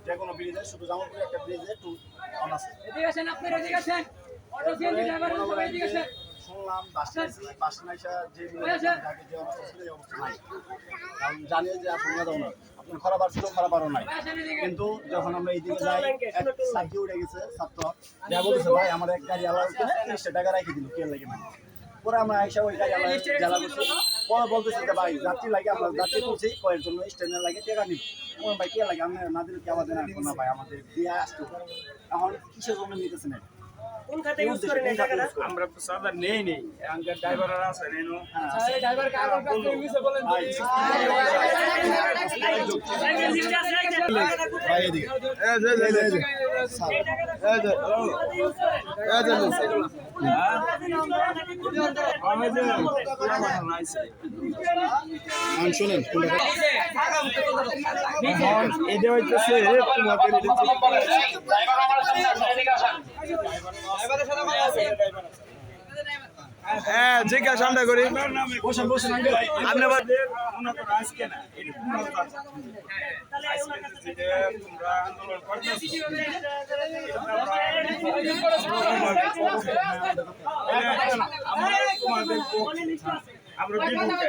যে কোনো ব্রিজে, শুধু জামালপুরে একটা ব্রিজে একটু অন আছে। শুনলাম বাসনাইসা যে অবস্থা ছিল এই অবস্থা নাই, কারণ জানি যে আপনার দাও না, আপনার খারাপ ছিল খারাপ আরও নাই। কিন্তু যখন আমরা এই দিকে যাই, এক সাইকে উঠে গেছে ছাত্র, যা বলতেছে ভাই আমার এক গাড়ি আলাদা 30 টাকা রাখি দিল, কে লাগে না। পরে আমরা আইসা ওই গাড়ি আলাদা জ্বালা করছি, পরে বলতেছে যে ভাই যাত্রী লাগে, আমরা যাত্রী করছি কয়ের জন্য স্ট্যান্ডে লাগে টাকা নিব। আমার ভাই কে লাগে, আমরা না দিলে কি আমাদের না ভাই, আমাদের দিয়ে আসতো। এখন কিসের জন্য নিতেছে না? কোন খাতে ইউজ করেন এই টাকাটা? আমরা তো সাদা নেই আঙ্কেল ড্রাইভাররা আছে নেনো আরে ড্রাইভার কার কাছে ইউজ বলেন ভাই এদিকে শুনেন এটা হইতেছে হ্যাঁ জিজ্ঞাসা আমরা করি আজকে না তোমরা আন্দোলন আমরা বিপক্ষে,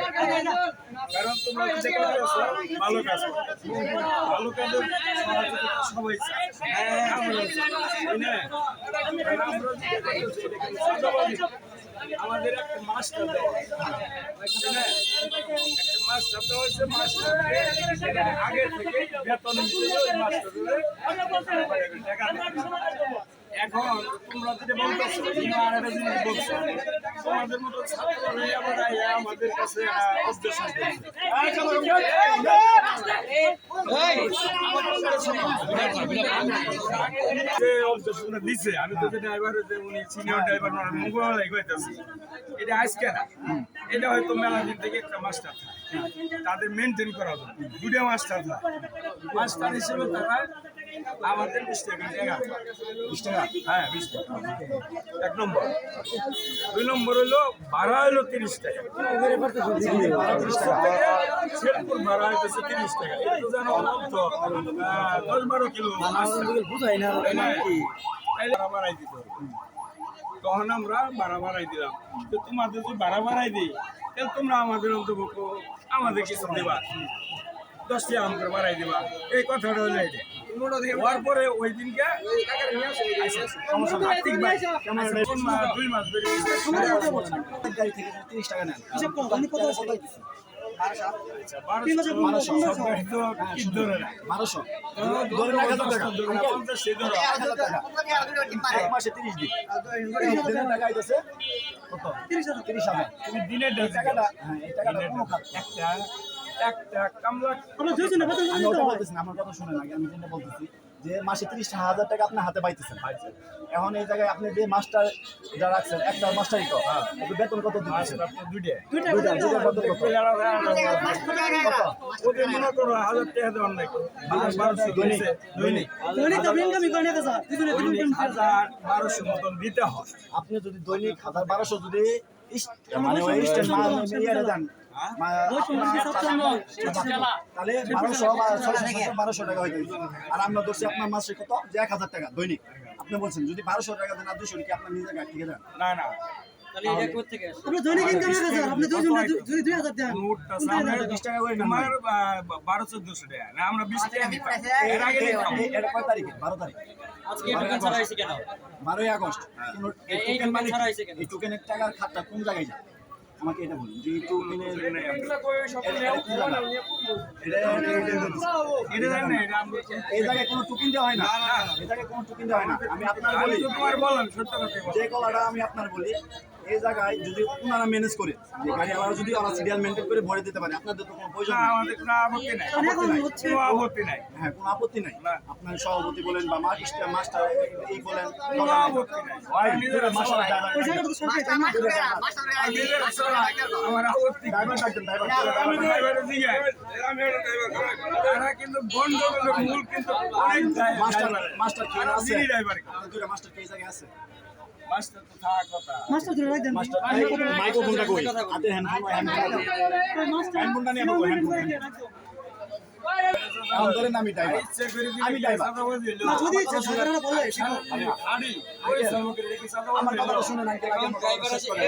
কারণ তোমরা যে কাজ করছো ভালো কাজ করছো, ভালো কাজের সবাই চায়, আমাদের একটা মাস্টার দেওয়া একটা মাস্টার দেওয়া হয়েছে, মাস্টার আগে থেকে বেতন এখন তোমরা যেটা বলতেছো জিনিস বলছো, তোমাদের মতো ছাত্ররা আবার আমাদের কাছে দিচ্ছে। আমি তো যে ড্রাইভার উনি সিনিয়র ড্রাইভার মোবাইল কইতেছি, এটা আজকে না, এটা হয়তো মেলা দিন থেকে একটা মাস্টার তাদের মেনটেন করা হবে, দুটো মাস্টার থাকে, মাস্টার হিসেবে তারা আমাদের 20 টাকা জায়গা, 20 টাকা, হ্যাঁ 20 টাকা এক নম্বর। 2 নম্বর হলো ভাড়া হলো 30 টাকা, শেরপুর ভাড়া হইতেছে 30 টাকা, একটু যেন অনন্ত 10-12 কিলো বুঝাই না বাড়াই দিতে হবে। তখন আমরা ভাড়া বাড়াই দিলাম, তো তোমাদের যদি ভাড়া বাড়াই দিই তাহলে তোমরা আমাদের অন্তর্ভুক্ত আমাদের কিছু দেবা, 10 টাকা করে বাড়াই দেবা, এই কথাটা হলো এটা। হওয়ার পরে ওই দিনকে আর্থিক 2 মাস গাড়ি থেকে 30 টাকা নেন, এক মাসে 30 দিন টাকা আইতেছে কত? 30,000। তুমি দিনের টাকাটা, হ্যাঁ এই টাকাটা কোনো একটা কামলা আমি ওটা বলতেছি না, আমার কথা শুনে না, আমি যেটা বলতেছি যে মাসে 30,000 টাকা আপনার হাতে পাইতেছেন। এখন এই জায়গায় আপনি যে মাস্টার যা রাখছেন, একটা মাস্টারই তো বেতন কত দিচ্ছেন? দুইটা বেতন কত? ওদের মনে করো 1000 টাকা দেওয়ার নাই, 1200 মতন দিতে হয়। আপনি যদি দৈনিক 1200 যদি মানে ওই স্ট্যান্ড মাল দেন তাহলে 1200 টাকা হয়ে যাবে। আর আমরা ধরছি আপনার মাসে কত, যে 1000 টাকা দৈনিক। আপনি বলছেন যদি 1200 টাকা দেন আর 200 কি আপনার নিজের গাড়ি থেকে দেন? না না, দৈনিক ইনকাম আছে স্যার, আপনি 2000 দেন, 20 টাকা করে তোমার 1200-1400 টাকা না, আমরা 20 টাকা দিতাম। এর আগে দিতাম। এটা কয় তারিখে? 12 তারিখ, আজকে দোকান ছাড়া হইছে কেন? 12ই আগস্ট। এই দোকান ছাড়া হইছে কেন? এই টোকেনের টাকার খাতটা কোন জায়গায় যায় আমাকে এটা বলুন, যে এই টোকেনের এই জায়গায় কোনো টোকেন দেওয়া হয় না, এই জায়গায় কোনো টোকেন দেওয়া হয় না। আমি আপনার বলি, যে কলাটা আমি আপনার বলি, এই জায়গায় যদি ওনারা ম্যানেজ করে, যে গাড়ি আলাদা যদি আমার সিরিয়াল মেনটেন করে ভরে দিতে পারে, আপনাদের তো কোনো প্রয়োজন নেই। আমাদের কোনো আপত্তি নাই, আপত্তি নাই, হ্যাঁ কোনো আপত্তি নাই। আপনার সভাপতি বলেন বা মাস্টার এই বলেন, কোনো আপত্তি নাই, আমার আপত্তি তারা কিন্তু গন্ডগোলের মূল কিন্তু অনেক মাস্টার কি আছে? দুইটা মাস্টার কি জায়গায় আছে? মাস্টার তো থাকার কথা। মাস্টার ধরে রাখেন, মাস্টার মাইক্রোফোনটা কই? হাতে হ্যান্ডফোনটা নিয়ে আমাকে হ্যান্ডফোন এখন ধরেন আমি ড্রাইভার ইচ্ছে করে দিলে আমি কি driver। চাঁদাবাজি হইলো? না, যদি ইচ্ছা সাধারণ বলে শিখো। হাড়ি, ওই শ্রমিকের কি চাঁদাবাজি আমার হইলো? কথাটা শুনে না আঙ্কেল, আগে আমার কথাটা শেষ করে।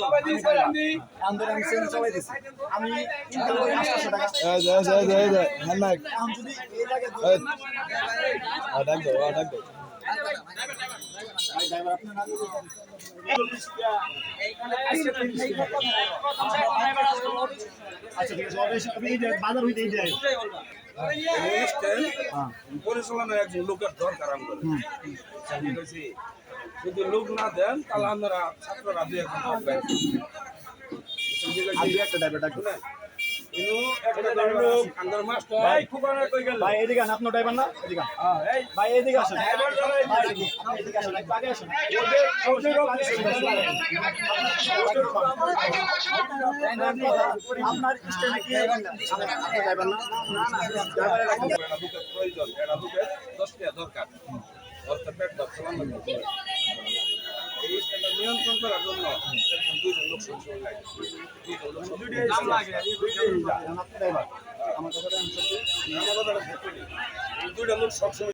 সবাই দিয়েছে আমি। এখন ধরেন আমি সেল চালাই দিছি, আমি ইনকাম করি 800 টাকা। এখন যদি এই জায়গায় ধরেন ভাই ড্রাইভার আপনার নাম বলুন। আচ্ছা ঠিক আছে, আপনি এই যে বাজার হইতে এই যে পরিচালনার একজন লোকের দরকার আমাদের। আমি বলছি, যদি লোক না দেন তাহলে আমরা ছাত্ররা দুই একজন থাকবেন। আর দুই একটা ড্রাইভার ডাকুন। ইনু একটা লোক আন্দার মাস্টার এই খুবানা কই গেল? ভাই এদিকে আন, আপনার ড্রাইভার না? এদিকে আন। এই ভাই এদিকে আসেন। ড্রাইভার যারা এই ভাই আপনি এদিকে আসেন, একটু আগে আসেন। ওদের আপনার স্ট্যান্ডে কি আপনার ড্রাইভার না? ড্রাইভারের রাখুন। প্রয়োজন এটা লোকের 10 টাকা দরকার। অর্থাৎ পেট চালানোর জন্য। এই স্ট্যান্ডার নিয়ন্ত্রণ করার জন্য দুইজন লোক সবসময় লাগে। দুইজন লোক লাগে। আপনার ড্রাইভার। আমার কথাটা আমি সত্যি আমার কথাটা সত্যি। এই দুইটা লোক সবসময়